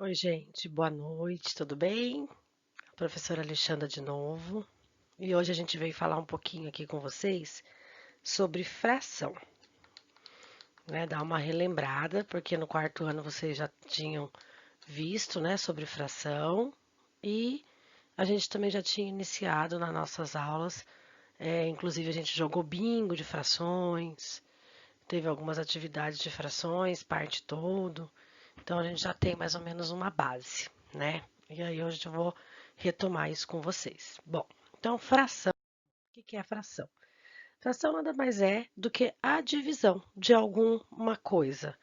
Oi, gente, boa noite, tudo bem? Professora Alexandra de novo. E hoje a gente veio falar um pouquinho aqui com vocês sobre fração, né? Dar uma relembrada, porque no quarto ano vocês já tinham visto, né, sobre fração e a gente também já tinha iniciado nas nossas aulas. Inclusive a gente jogou bingo de frações, teve algumas atividades de frações, parte todo. Então a gente já tem mais ou menos uma base, né? E aí hoje eu vou retomar isso com vocês. Bom, então fração. O que é fração? Fração nada mais é do que a divisão de alguma coisa.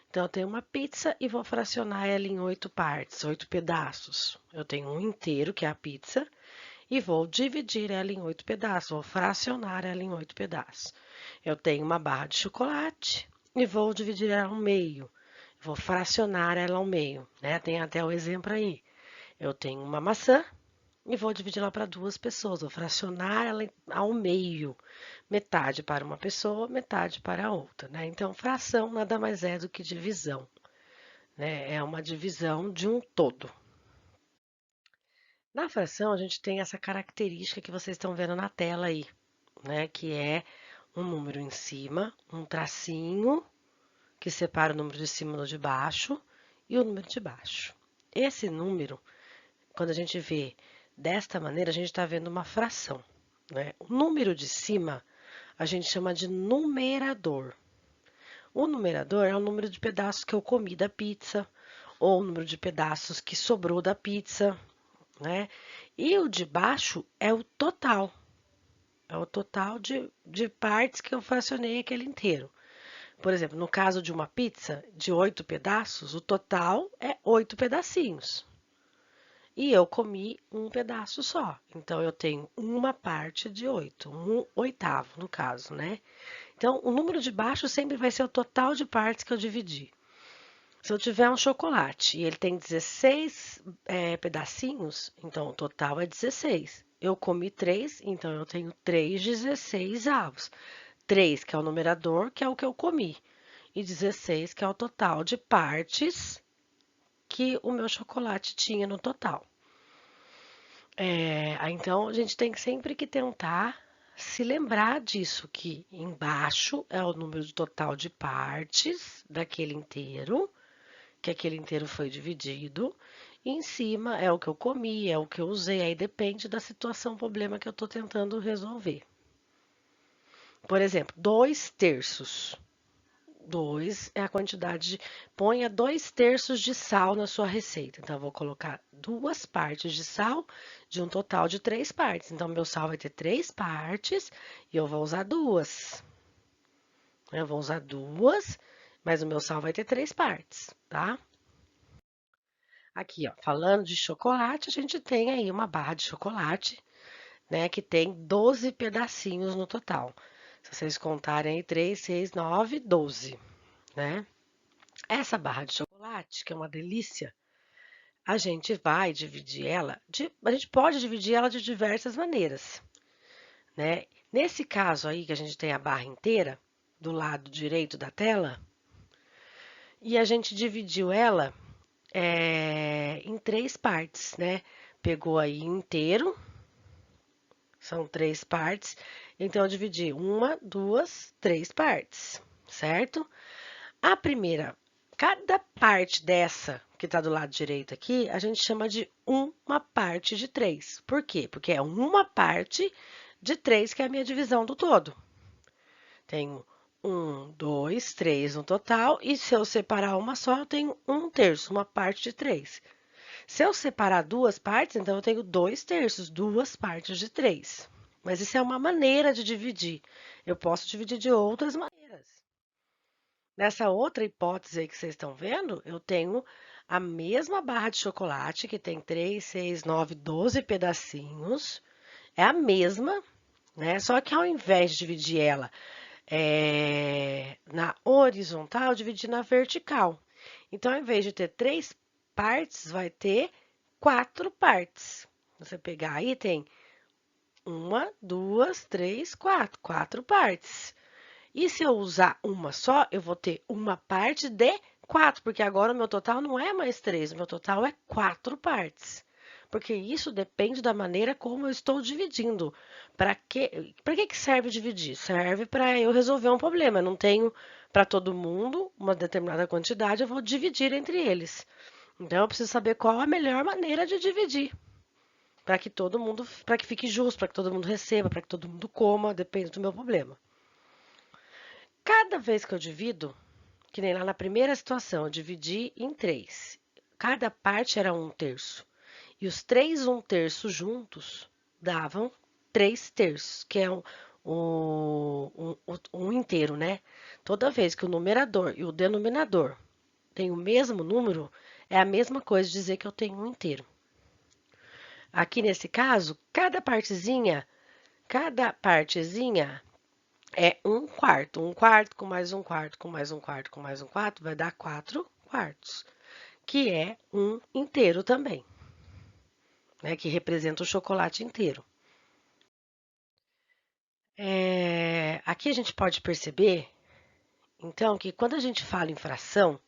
Então eu tenho uma pizza e vou fracionar ela em 8 partes, 8 pedaços. Eu tenho um inteiro, que é a pizza, e vou dividir ela em 8 pedaços, vou fracionar ela em 8 pedaços. Eu tenho uma barra de chocolate e vou dividir ela ao meio. Vou fracionar ela ao meio, né? Tem até o exemplo aí. Eu tenho uma maçã e vou dividi-la para 2 pessoas. Vou fracionar ela ao meio. Metade para uma pessoa, metade para a outra, né? Então, fração nada mais é do que divisão, né? É uma divisão de um todo. Na fração, a gente tem essa característica que vocês estão vendo na tela aí, né? Que é um número em cima, um tracinho que separa o número de cima do de baixo e o número de baixo. Esse número, quando a gente vê desta maneira, a gente está vendo uma fração, né? O número de cima a gente chama de numerador. O numerador é o número de pedaços que eu comi da pizza, ou o número de pedaços que sobrou da pizza, né? E o de baixo é o total. É o total de partes que eu fracionei aquele inteiro. Por exemplo, no caso de uma pizza de 8 pedaços, o total é 8 pedacinhos. E eu comi um pedaço só. Então, eu tenho uma parte de 8, um oitavo, no caso, né? Então, o número de baixo sempre vai ser o total de partes que eu dividi. Se eu tiver um chocolate e ele tem 16 pedacinhos, então o total é 16. Eu comi 3, então eu tenho 3 16 avos. 3, que é o numerador, que é o que eu comi. E 16, que é o total de partes que o meu chocolate tinha no total. Então, a gente tem sempre que tentar se lembrar disso, que embaixo é o número total de partes daquele inteiro, que aquele inteiro foi dividido, e em cima é o que eu comi, é o que eu usei, aí depende da situação, problema que eu estou tentando resolver. Por exemplo, 2 terços. 2 é a quantidade de. Ponha 2 terços de sal na sua receita. Então, eu vou colocar 2 partes de sal de um total de 3 partes. Então, meu sal vai ter 3 partes e eu vou usar duas. Eu vou usar duas, mas o meu sal vai ter 3 partes, tá? Aqui, ó, falando de chocolate, a gente tem aí uma barra de chocolate, né, que tem 12 pedacinhos no total. Se vocês contarem aí, 3, 6, 9, 12, né? Essa barra de chocolate, que é uma delícia, a gente vai dividir ela, a gente pode dividir ela de diversas maneiras, né? Nesse caso aí, que a gente tem a barra inteira, do lado direito da tela, e a gente dividiu ela em 3 partes, né? Pegou aí inteiro, são 3 partes, então eu dividi uma, duas, 3 partes, certo? A primeira, cada parte dessa que está do lado direito aqui, a gente chama de uma parte de 3. Por quê? Porque é uma parte de 3 que é a minha divisão do todo. Tenho 1, 2, 3 no total, e se eu separar uma só, eu tenho 1 terço, uma parte de 3. Se eu separar 2 partes, então eu tenho 2 terços, 2 partes de 3. Mas isso é uma maneira de dividir. Eu posso dividir de outras maneiras. Nessa outra hipótese aí que vocês estão vendo, eu tenho a mesma barra de chocolate, que tem 3, 6, 9, 12 pedacinhos. É a mesma, né? Só que ao invés de dividir ela na horizontal, eu dividi na vertical. Então, ao invés de ter 3 partes, vai ter 4 partes. Você pegar aí, tem uma, duas, três, quatro. 4 partes. E se eu usar uma só, eu vou ter uma parte de 4, porque agora o meu total não é mais 3, o meu total é 4 partes. Porque isso depende da maneira como eu estou dividindo. Para que serve dividir? Serve para eu resolver um problema. Eu não tenho para todo mundo uma determinada quantidade, eu vou dividir entre eles. Então eu preciso saber qual a melhor maneira de dividir, para que todo mundo, para que fique justo, para que todo mundo receba, para que todo mundo coma, depende do meu problema. Cada vez que eu divido, que nem lá na primeira situação, eu dividi em 3. Cada parte era 1/3. E os 3 1/3 juntos davam 3/3, que é um inteiro, né? Toda vez que o numerador e o denominador têm o mesmo número, é a mesma coisa dizer que eu tenho um inteiro. Aqui nesse caso, cada partezinha é 1/4. 1/4 com mais 1/4 com mais 1/4 com mais 1/4 vai dar 4/4, que é um inteiro também, né? Que representa o chocolate inteiro. Aqui a gente pode perceber, então, que quando a gente fala em fração,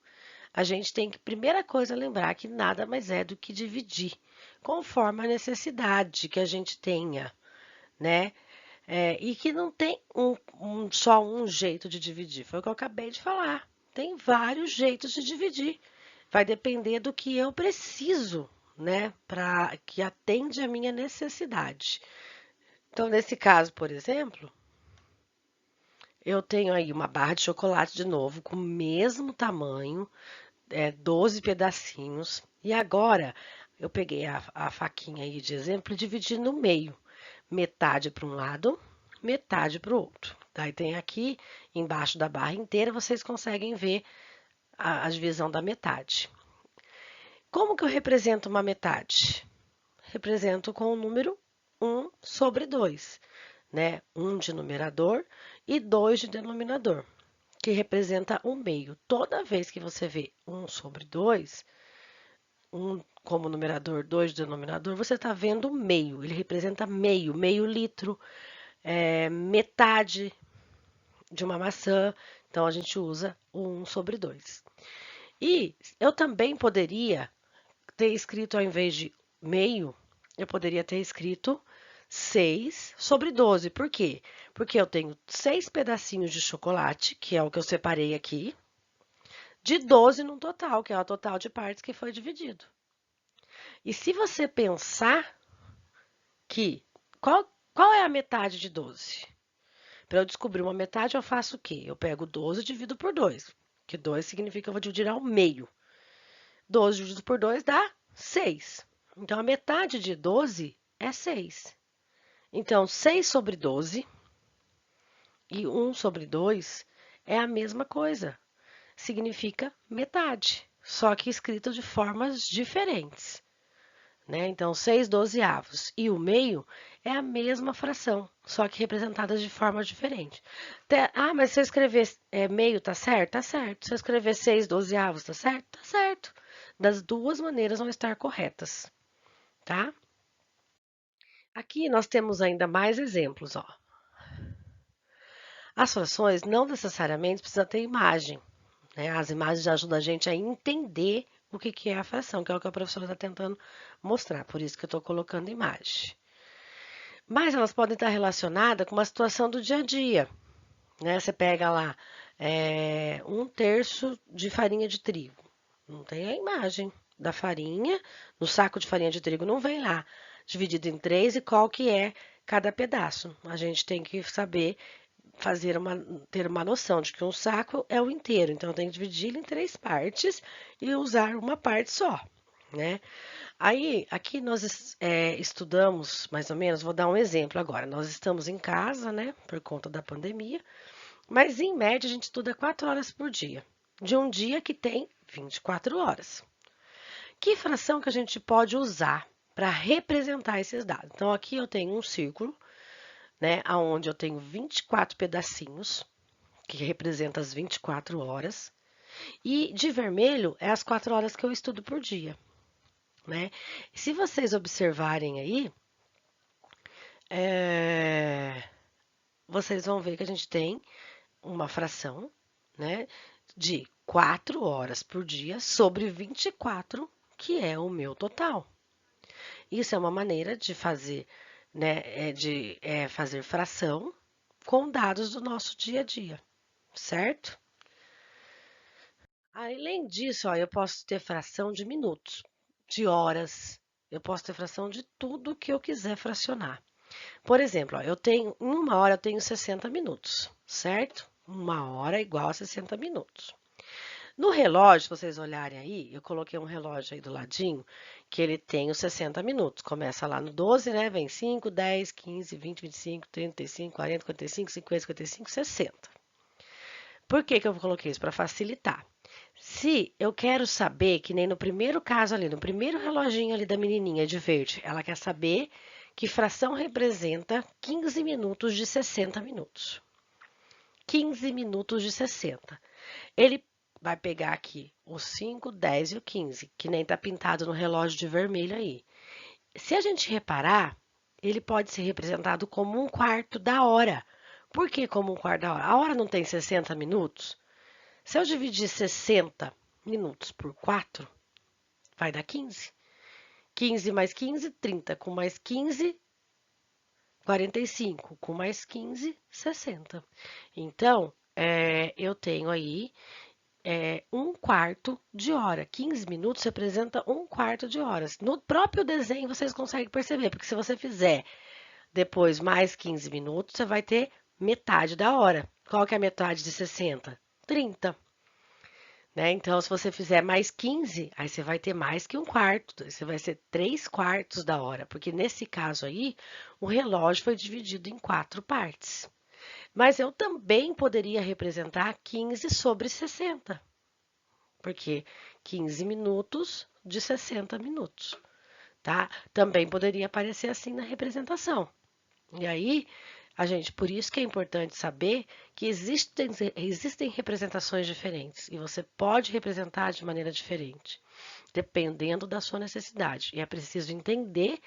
a gente tem que, primeira coisa, lembrar que nada mais é do que dividir, conforme a necessidade que a gente tenha, né? E que não tem só um jeito de dividir, foi o que eu acabei de falar. Tem vários jeitos de dividir. Vai depender do que eu preciso, né? Para que atende a minha necessidade. Então, nesse caso, por exemplo, eu tenho aí uma barra de chocolate de novo, com o mesmo tamanho, 12 pedacinhos. E agora, eu peguei a faquinha aí de exemplo e dividi no meio. Metade para um lado, metade para o outro. Daí tem aqui, embaixo da barra inteira, vocês conseguem ver a divisão da metade. Como que eu represento uma metade? Represento com o número 1/2, né? 1 de numerador e 2 de denominador, que representa o meio. Toda vez que você vê 1/2, 1 como numerador, 2 de denominador, você está vendo o meio. Ele representa meio litro, metade de uma maçã. Então, a gente usa o 1/2. E eu também poderia ter escrito, ao invés de meio, eu poderia ter escrito 6/12. Por quê? Porque eu tenho 6 pedacinhos de chocolate, que é o que eu separei aqui, de 12 no total, que é o total de partes que foi dividido. E se você pensar que qual é a metade de 12? Para eu descobrir uma metade, eu faço o quê? Eu pego 12 e divido por 2, que 2 significa que eu vou dividir ao meio. 12 dividido por 2 dá 6. Então, a metade de 12 é 6. Então, 6/12 e 1/2 é a mesma coisa. Significa metade, só que escrito de formas diferentes, né? Então, 6/12 e o meio é a mesma fração, só que representadas de forma diferente. Mas se eu escrever meio, tá certo? Tá certo. Se eu escrever 6/12, tá certo? Tá certo. Das duas maneiras vão estar corretas, tá? Aqui nós temos ainda mais exemplos, ó. As frações não necessariamente precisam ter imagem, né? As imagens ajudam a gente a entender o que é a fração, que é o que a professora está tentando mostrar, por isso que eu estou colocando imagem. Mas elas podem estar relacionadas com uma situação do dia a dia, né? Você pega lá 1/3 de farinha de trigo, não tem a imagem da farinha, no saco de farinha de trigo não vem lá, dividido em 3 e qual que é cada pedaço. A gente tem que saber ter uma noção de que um saco é o inteiro, então eu tenho que dividi-lo em 3 partes e usar uma parte só, né? Aí, aqui nós estudamos, mais ou menos, vou dar um exemplo agora. Nós estamos em casa, né, por conta da pandemia, mas em média a gente estuda 4 horas por dia, de um dia que tem 24 horas. Que fração que a gente pode usar para representar esses dados? Então, aqui eu tenho um círculo, né, onde eu tenho 24 pedacinhos, que representa as 24 horas, e de vermelho é as 4 horas que eu estudo por dia, né? Se vocês observarem aí, vocês vão ver que a gente tem uma fração, né, de 4 horas por dia sobre 24, que é o meu total. Isso é uma maneira de fazer, né, fazer fração com dados do nosso dia a dia, certo? Além disso, ó, eu posso ter fração de minutos, de horas, eu posso ter fração de tudo que eu quiser fracionar. Por exemplo, ó, em uma hora eu tenho 60 minutos, certo? Uma hora igual a 60 minutos. No relógio, se vocês olharem aí, eu coloquei um relógio aí do ladinho, que ele tem os 60 minutos. Começa lá no 12, né? Vem 5, 10, 15, 20, 25, 35, 40, 45, 50, 55, 60. Por que que eu coloquei isso? Para facilitar. Se eu quero saber, que nem no primeiro caso ali, no primeiro reloginho ali da menininha de verde, ela quer saber que fração representa 15 minutos de 60 minutos. 15 minutos de 60. Ele vai pegar aqui o 5, 10 e o 15, que nem está pintado no relógio de vermelho aí. Se a gente reparar, ele pode ser representado como um quarto da hora. Por que como um quarto da hora? A hora não tem 60 minutos? Se eu dividir 60 minutos por 4, vai dar 15. 15 mais 15, 30. Com mais 15, 45. Com mais 15, 60. Então, eu tenho aí um quarto de hora. 15 minutos representa um quarto de horas. No próprio desenho vocês conseguem perceber, porque se você fizer depois mais 15 minutos, você vai ter metade da hora. Qual que é a metade de 60? 30. Né? Então, se você fizer mais 15, aí você vai ter mais que um quarto, você vai ser 3 quartos da hora, porque nesse caso aí, o relógio foi dividido em 4 partes. Mas eu também poderia representar 15 sobre 60, porque 15 minutos de 60 minutos, tá? Também poderia aparecer assim na representação. E aí, por isso que é importante saber que existem representações diferentes e você pode representar de maneira diferente, dependendo da sua necessidade. E é preciso entender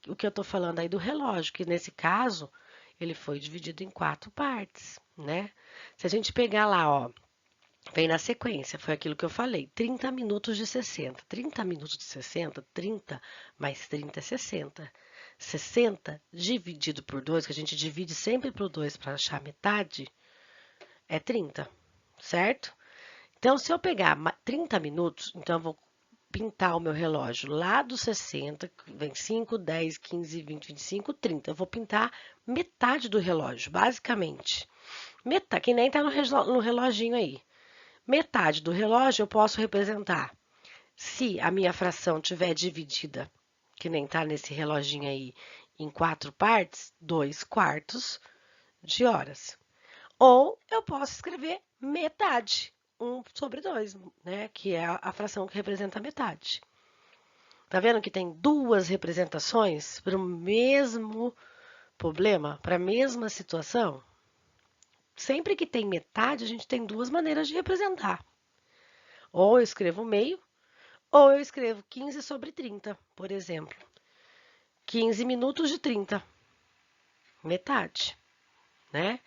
o que eu estou falando aí do relógio, que nesse caso ele foi dividido em 4 partes, né? Se a gente pegar lá, ó, vem na sequência, foi aquilo que eu falei, 30 minutos de 60. 30 minutos de 60, 30 mais 30 é 60. 60 dividido por 2, que a gente divide sempre por 2 para achar metade, é 30, certo? Então, se eu pegar 30 minutos, então eu vou pintar o meu relógio lá dos 60, vem 5, 10, 15, 20, 25, 30. Eu vou pintar metade do relógio, basicamente. Metade, que nem tá no reloginho aí. Metade do relógio eu posso representar. Se a minha fração tiver dividida, que nem tá nesse reloginho aí, em 4 partes, 2 quartos de horas. Ou eu posso escrever metade, 1/2, né? Que é a fração que representa a metade. Tá vendo que tem duas representações para o mesmo problema, para a mesma situação? Sempre que tem metade, a gente tem duas maneiras de representar. Ou eu escrevo meio, ou eu escrevo 15 sobre 30, por exemplo. 15 minutos de 30, metade, né?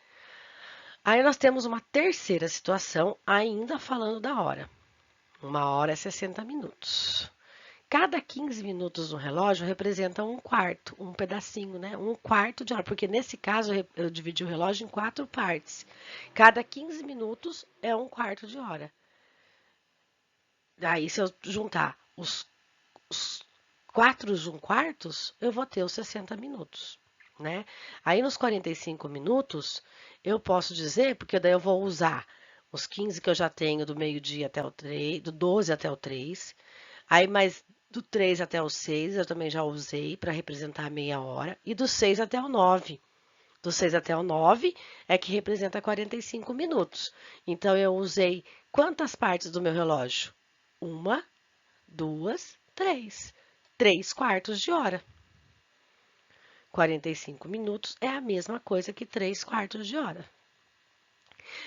Aí nós temos uma terceira situação, ainda falando da hora. Uma hora é 60 minutos. Cada 15 minutos no relógio representa um quarto, um pedacinho, né? Um quarto de hora, porque nesse caso eu dividi o relógio em 4 partes. Cada 15 minutos é um quarto de hora. Aí, se eu juntar os 4 de um quartos, eu vou ter os 60 minutos, né? Aí, nos 45 minutos, eu posso dizer, porque daí eu vou usar os 15 que eu já tenho do meio-dia até o 3, do 12 até o 3. Aí, mais do 3 até o 6, eu também já usei para representar a meia hora. E do 6 até o 9. Do 6 até o 9 é que representa 45 minutos. Então, eu usei quantas partes do meu relógio? Uma, duas, três. 3 quartos de hora. 45 minutos é a mesma coisa que 3 quartos de hora.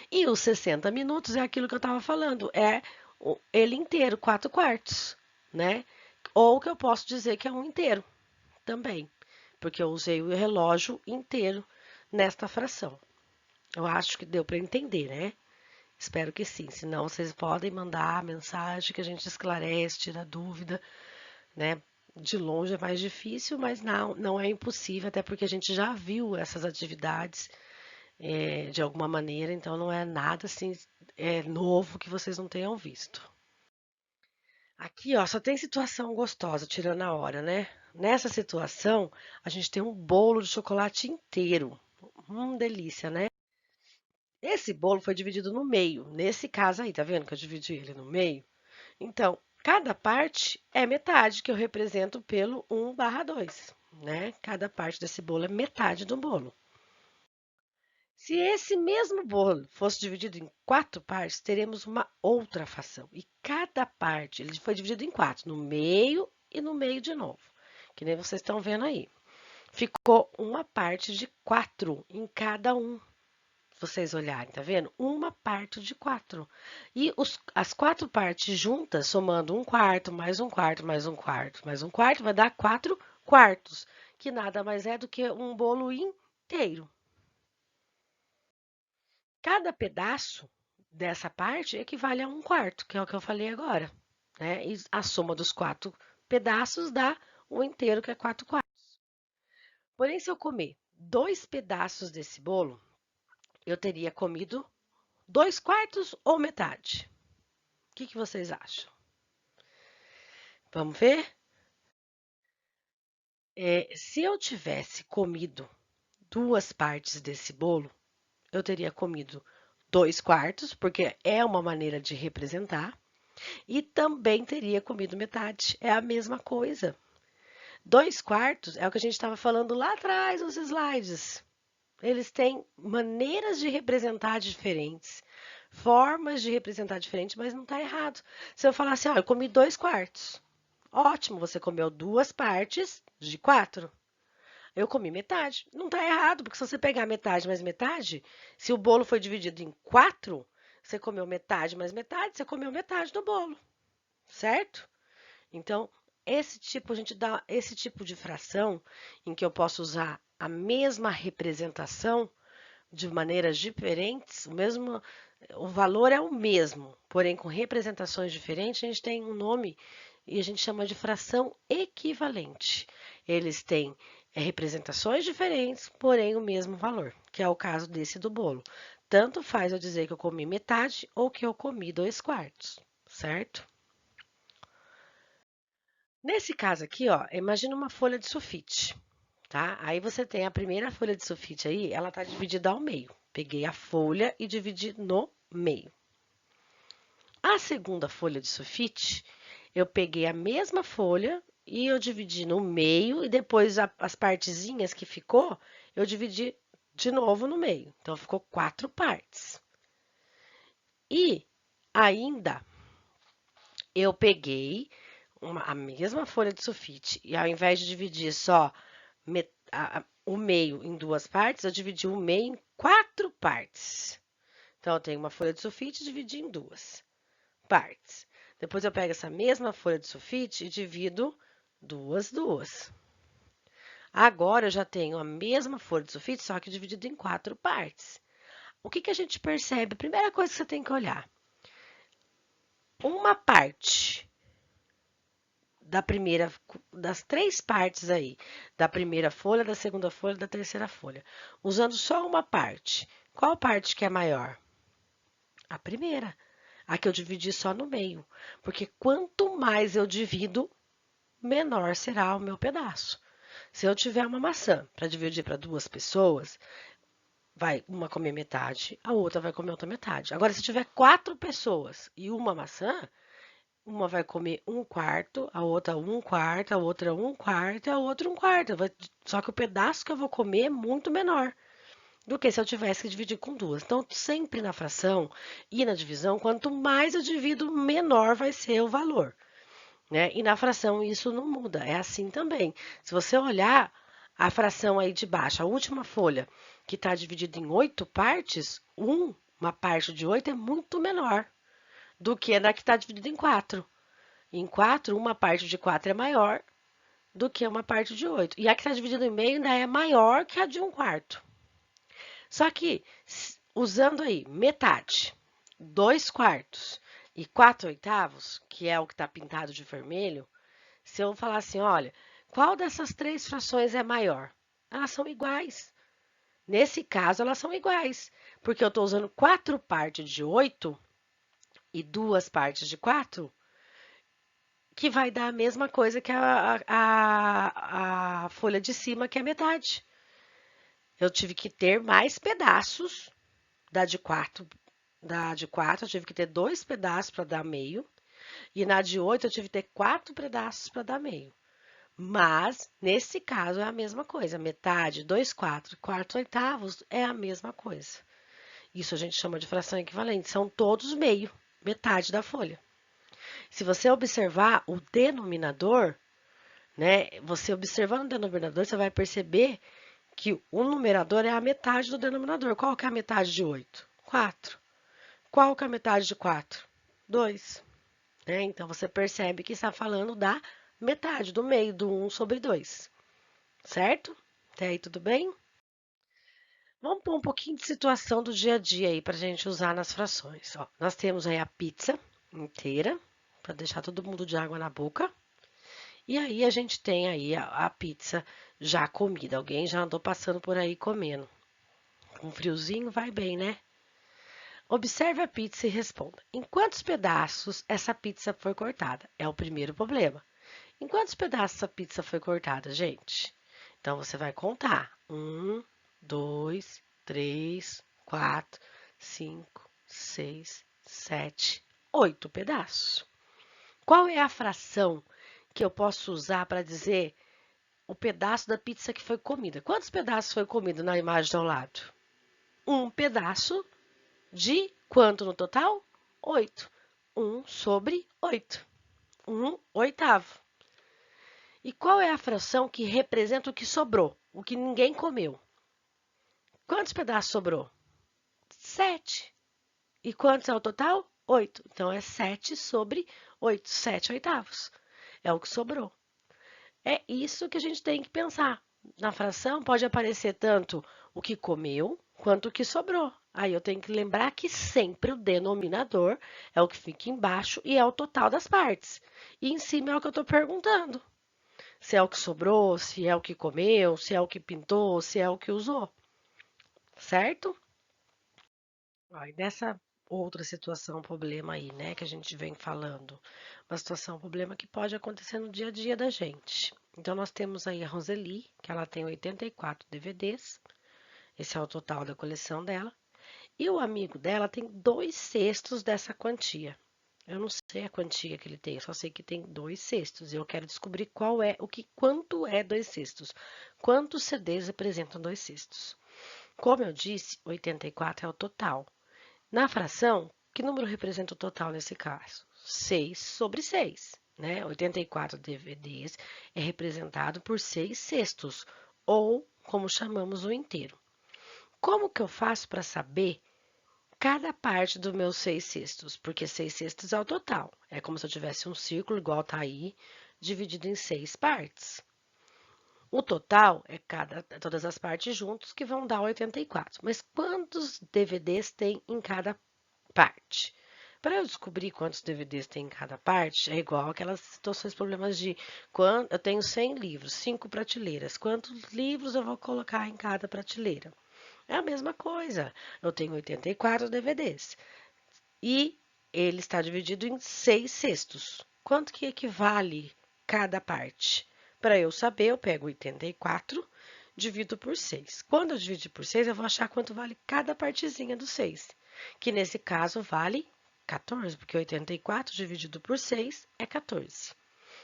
E os 60 minutos é aquilo que eu estava falando, é ele inteiro, 4 quartos, né? Ou que eu posso dizer que é um inteiro também, porque eu usei o relógio inteiro nesta fração. Eu acho que deu para entender, né? Espero que sim. Se não, vocês podem mandar a mensagem que a gente esclarece, tira dúvida, né? De longe é mais difícil, mas não é impossível, até porque a gente já viu essas atividades de alguma maneira, então não é nada assim novo que vocês não tenham visto. Aqui, ó, só tem situação gostosa, tirando a hora, né? Nessa situação, a gente tem um bolo de chocolate inteiro. Delícia, né? Esse bolo foi dividido no meio. Nesse caso aí, tá vendo que eu dividi ele no meio? Então, cada parte é metade, que eu represento pelo 1/2, né? Cada parte desse bolo é metade do bolo. Se esse mesmo bolo fosse dividido em 4 partes, teremos uma outra fração. E cada parte, ele foi dividido em 4, no meio e no meio de novo, que nem vocês estão vendo aí. Ficou uma parte de 4 em cada um. Vocês olharem, tá vendo? Uma parte de 4. E as 4 partes juntas, somando 1/4, mais 1/4, mais 1/4, mais 1/4, vai dar 4 quartos, que nada mais é do que um bolo inteiro. Cada pedaço dessa parte equivale a 1/4, que é o que eu falei agora, né? E a soma dos 4 pedaços dá o inteiro, que é 4 quartos. Porém, se eu comer 2 pedaços desse bolo, eu teria comido 2 quartos ou metade? O que vocês acham? Vamos ver? Se eu tivesse comido 2 partes desse bolo, eu teria comido 2 quartos, porque é uma maneira de representar. E também teria comido metade. É a mesma coisa. 2 quartos é o que a gente estava falando lá atrás nos slides. Eles têm maneiras de representar diferentes, formas de representar diferentes, mas não está errado. Se eu falar assim, ó, eu comi 2 quartos. Ótimo, você comeu 2 partes de 4. Eu comi metade. Não está errado, porque se você pegar metade mais metade, se o bolo foi dividido em 4, você comeu metade mais metade, você comeu metade do bolo. Certo? Então, a gente dá esse tipo de fração em que eu posso usar a mesma representação de maneiras diferentes, o valor é o mesmo, porém com representações diferentes, a gente tem um nome e a gente chama de fração equivalente. Eles têm representações diferentes, porém o mesmo valor, que é o caso desse do bolo. Tanto faz eu dizer que eu comi metade ou que eu comi 2 quartos, certo? Nesse caso aqui, ó, imagina uma folha de sulfite, tá? Aí você tem a primeira folha de sulfite aí, ela tá dividida ao meio. Peguei a folha e dividi no meio. A segunda folha de sulfite, eu peguei a mesma folha e eu dividi no meio e depois as partezinhas que ficou, eu dividi de novo no meio. Então ficou 4 partes. E ainda eu peguei a mesma folha de sulfite e ao invés de dividir só o meio em 2 partes, eu dividi o meio em 4 partes. Então, eu tenho uma folha de sulfite e dividi em 2 partes. Depois, eu pego essa mesma folha de sulfite e divido duas. Agora, eu já tenho a mesma folha de sulfite, só que dividida em 4 partes. O que a gente percebe? A primeira coisa que você tem que olhar. Uma parte das 3 partes aí, da primeira folha, da segunda folha, da terceira folha, usando só uma parte, qual parte que é maior? A primeira, a que eu dividi só no meio, porque quanto mais eu divido, menor será o meu pedaço. Se eu tiver uma maçã para dividir para 2 pessoas, vai uma comer metade, a outra vai comer outra metade. Agora, se tiver 4 pessoas e uma maçã, uma vai comer 1/4, a outra 1/4, a outra 1/4 e a outra 1/4. Só que o pedaço que eu vou comer é muito menor do que se eu tivesse que dividir com 2. Então, sempre na fração e na divisão, quanto mais eu divido, menor vai ser o valor, né? E na fração isso não muda, é assim também. Se você olhar a fração aí de baixo, a última folha, que está dividida em 8 partes, uma parte de 8 é muito menor do que na que está dividida em 4. Em 4, uma parte de 4 é maior do que uma parte de 8. E a que está dividida em meio ainda é maior que a de 1/4. Só que, usando aí metade, 2/4 e 4/8, que é o que está pintado de vermelho, se eu falar assim, olha, qual dessas três frações é maior? Elas são iguais. Nesse caso, elas são iguais, porque eu estou usando 4 partes de 8 e 2 partes de 4, que vai dar a mesma coisa que a folha de cima, que é metade. Eu tive que ter mais pedaços da de 4. Da de 4, eu tive que ter 2 pedaços para dar meio. E na de 8, eu tive que ter 4 pedaços para dar meio. Mas, nesse caso, é a mesma coisa. Metade, 2/4 e 4/8 é a mesma coisa. Isso a gente chama de fração equivalente. São todos meio, metade da folha. Se você observar o denominador, né? Você observando o denominador, você vai perceber que o numerador é a metade do denominador. Qual que é a metade de 8? 4. Qual que é a metade de 4? 2. Né? Então, você percebe que está falando da metade, do meio, do 1/2. Certo? Até aí tudo bem? Vamos pôr um pouquinho de situação do dia a dia aí para a gente usar nas frações. Ó, nós temos aí a pizza inteira, para deixar todo mundo de água na boca. E aí a gente tem aí a pizza já comida. Alguém já andou passando por aí comendo. Um friozinho vai bem, né? Observe a pizza e responda. Em quantos pedaços essa pizza foi cortada? É o primeiro problema. Em quantos pedaços essa pizza foi cortada, gente? Então você vai contar. 1, 2, 3, 4, 5, 6, 7, 8 pedaços. Qual é a fração que eu posso usar para dizer o pedaço da pizza que foi comida? Quantos pedaços foi comido na imagem ao lado? Um pedaço de quanto no total? 8. 1/8. 1/8. E qual é a fração que representa o que sobrou? O que ninguém comeu? Quantos pedaços sobrou? 7. E quantos é o total? 8. Então, é 7/8. 7/8. É o que sobrou. É isso que a gente tem que pensar. Na fração pode aparecer tanto o que comeu quanto o que sobrou. Aí eu tenho que lembrar que sempre o denominador é o que fica embaixo e é o total das partes. E em cima é o que eu estou perguntando. Se é o que sobrou, se é o que comeu, se é o que pintou, se é o que usou. Certo? Ó, e nessa outra situação, problema aí, né, que a gente vem falando. Uma situação, problema que pode acontecer no dia a dia da gente. Então, nós temos aí a Roseli, que ela tem 84 DVDs. Esse é o total da coleção dela. E o amigo dela tem 2/6 dessa quantia. Eu não sei a quantia que ele tem, eu só sei que tem 2/6. E eu quero descobrir quanto é 2/6. Quantos CDs representam 2/6? Como eu disse, 84 é o total. Na fração, que número representa o total nesse caso? 6/6, né? 84 DVDs é representado por 6/6, ou como chamamos o inteiro. Como que eu faço para saber cada parte dos meus 6/6? Porque 6/6 é o total. É como se eu tivesse um círculo, igual tá aí, dividido em 6 partes. O total é todas as partes juntos, que vão dar 84. Mas quantos DVDs tem em cada parte? Para eu descobrir quantos DVDs tem em cada parte, é igual aquelas situações, problemas de quando eu tenho 100 livros, 5 prateleiras. Quantos livros eu vou colocar em cada prateleira? É a mesma coisa. Eu tenho 84 DVDs e ele está dividido em 6/6. Quanto que equivale cada parte? Para eu saber, eu pego 84, divido por 6. Quando eu dividir por 6, eu vou achar quanto vale cada partezinha do 6, que nesse caso vale 14, porque 84 dividido por 6 é 14.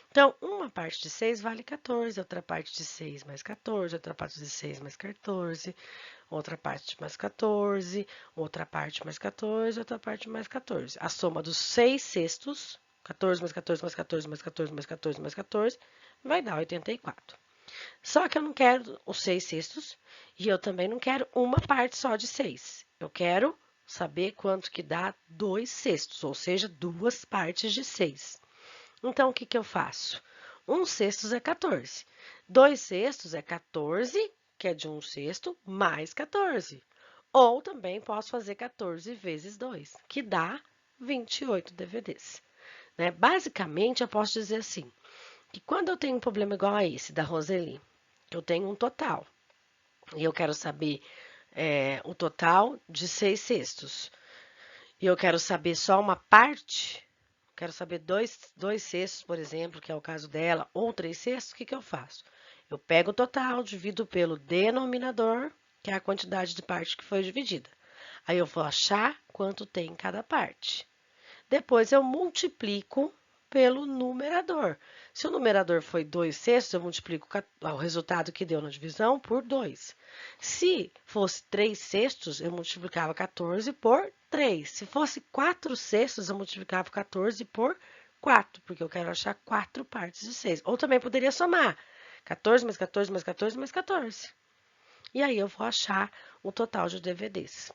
Então, uma parte de 6 vale 14, outra parte de 6 mais 14, outra parte de 6 mais 14, outra parte mais 14, outra parte mais 14, outra parte mais 14. A soma dos 6/6, 14 mais 14 mais 14 mais 14 mais 14 mais 14, vai dar 84. Só que eu não quero os 6/6 e eu também não quero uma parte só de 6. Eu quero saber quanto que dá 2/6, ou seja, duas partes de 6. Então, o que que eu faço? 1/6 é 14. 2/6 é 14, que é de 1/6, mais 14. Ou também posso fazer 14 vezes 2, que dá 28 DVDs. Né? Basicamente, eu posso dizer assim, que quando eu tenho um problema igual a esse da Roseli, eu tenho um total, e eu quero saber o total de 6 cestos, e eu quero saber só uma parte, quero saber dois cestos, por exemplo, que é o caso dela, ou 3 cestos, o que eu faço? Eu pego o total, divido pelo denominador, que é a quantidade de parte que foi dividida. Aí eu vou achar quanto tem em cada parte. Depois eu multiplico pelo numerador. Se o numerador foi 2 sextos, eu multiplico o resultado que deu na divisão por 2. Se fosse 3 sextos, eu multiplicava 14 por 3. Se fosse 4 sextos, eu multiplicava 14 por 4, porque eu quero achar 4 partes de 6. Ou também poderia somar 14 mais 14 mais 14 mais 14. E aí eu vou achar o total de DVDs.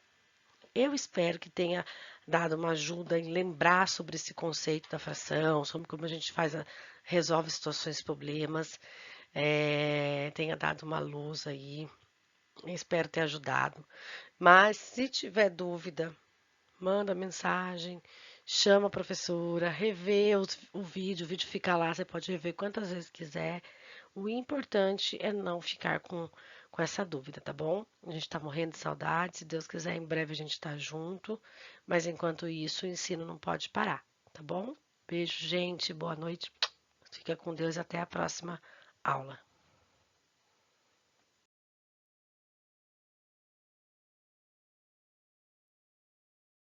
Eu espero que tenha dado uma ajuda em lembrar sobre esse conceito da fração, sobre como a gente resolve situações e problemas, tenha dado uma luz aí. Espero ter ajudado. Mas se tiver dúvida, manda mensagem, chama a professora, revê o vídeo fica lá, você pode rever quantas vezes quiser. O importante é não ficar com essa dúvida, tá bom? A gente tá morrendo de saudade, se Deus quiser, em breve a gente tá junto, mas enquanto isso, o ensino não pode parar, tá bom? Beijo, gente, boa noite, fica com Deus e até a próxima aula.